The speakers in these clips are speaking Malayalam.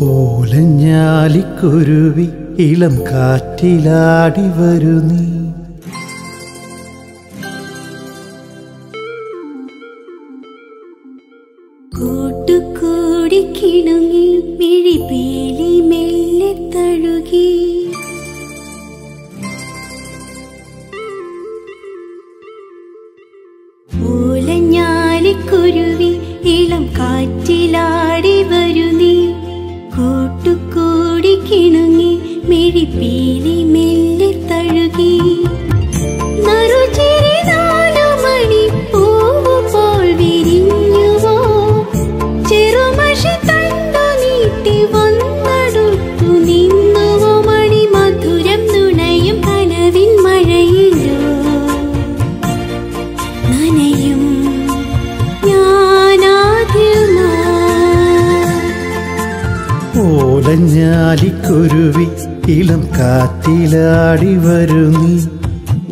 ഓലഞ്ഞാലിക്കുരുവി ഇളം കാറ്റിലാടി വരു നീ. കൂട്ടുകൂടി കിണുങ്ങി മിഴിപീലി മെല്ലെ തഴുകി. ഓലഞ്ഞാലിക്കുരുവി ഇളം കാറ്റിലാടി വരു നീ. കൂട്ടുകൂടി കിണുങ്ങി മിഴിപീലി മെല്ലെ തഴുകി. നറുചിരി നാലുമണി പൂവ് പോൽ വിരിഞ്ഞുവോ. ചെറുമഷി തണ്ടു നീട്ടി വന്നടുത്തു നിന്നുവോ. മണി മധുരം നുണയും കനവിൻ മഴയിലോ നനയും ഓലഞ്ഞാലിക്കുരുവി ഇളം കാറ്റിലാടി വരു നീ.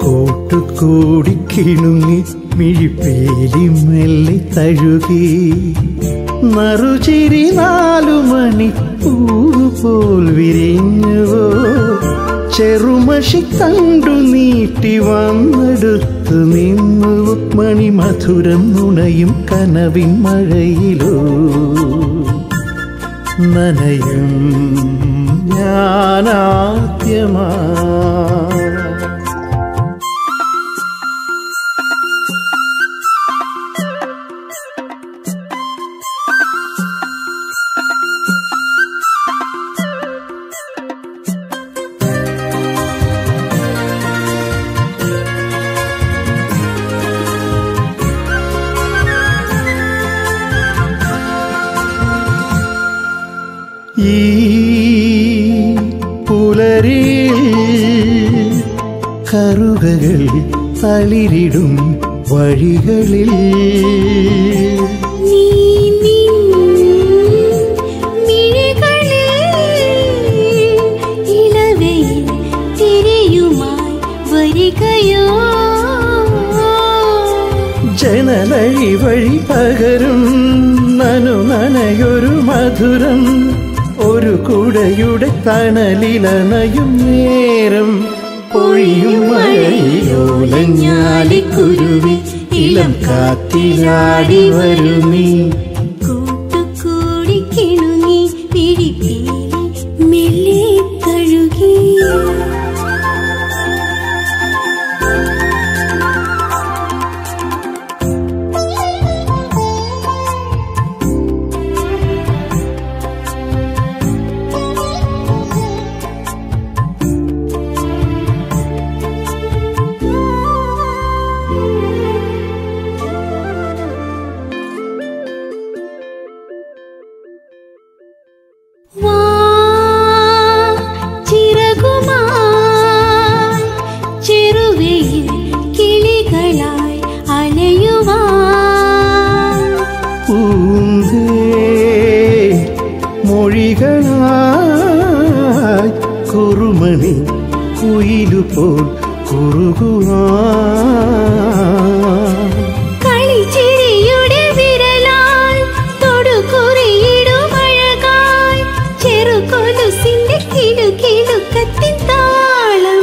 കൂട്ടുകൂടി കിണുങ്ങി മിഴിപ്പേലി മെല്ലെ തഴുകി. നറുചിരി നാലുമണി പൂവ് പോൽ വിരിഞ്ഞുവോ. ചെറുമഷി തണ്ടു നീട്ടി വന്നെടുത്ത് നിന്നു. മണി മധുരം നുണയും കനവിൻ മഴയിലോ നനയും ഞാനാദ്യമാ. ഈ പുലരിൽ കറുകകൾ തളിരിടും വഴികളിൽ ഇളവയിൽ തിരയുമായി വരികയോ. ജനലഴി വഴി പകരും നനയൊരു മധുരം. ഒരു കുടയുടെ തണലിലണയും നേരം പൊഴിയും മഴയിലോലഞ്ഞാലിക്കുരുവി ഇളം കാറ്റിലാടി വരു നീ. കൂട്ടുകൂടി കിണുങ്ങി പിടിപ്പീലി മെല്ലെ തഴുകി. ചെറുവയിൽ കിളികളായി അലയുവാൻ. മൊഴികളായി കുറുമണി കുയിലുപോൽ കുറുകുവാൻ. കളിച്ചിരിയുടെ വിരലാൽ തൊടുകുറിയിടുമഴകായി. ചെറുകൊലുസിന്റെ കിടുകിടുക്കത്തിൻ താളം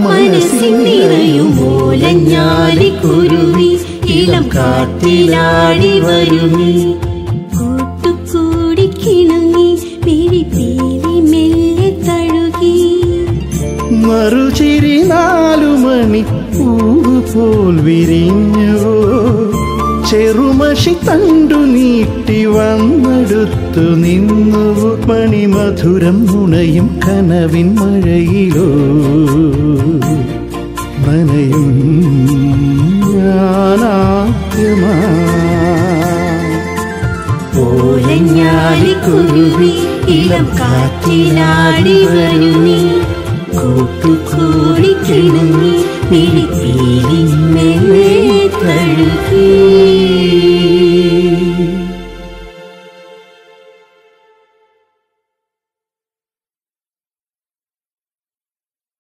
മനസ്സിൽ നിറയും. ഓലഞ്ഞാലിക്കുരുവി ഇളം കാറ്റിലാടി വരു നീ. കൂട്ടുകൂടി കിണുങ്ങി മിഴിപ്പീലി മെല്ലെ തഴുകി. മറുചിരി നാലുമണി പൂവ് പോൽ വിരിഞ്ഞുവോ. ചെറുമഷി തണ്ടു നീട്ടി വന്നെടുത്തു നിന്നു. മണി മധുരം നുണയും കനവിൻ മഴയിലോ നനയും ഞാനാദ്യമാ. ഓലഞ്ഞാലിക്കുരുവി ഇളം കാറ്റിലാടി വരു നീ. കൂട്ടുകൂടി കിണുങ്ങി മിഴിപ്പീലി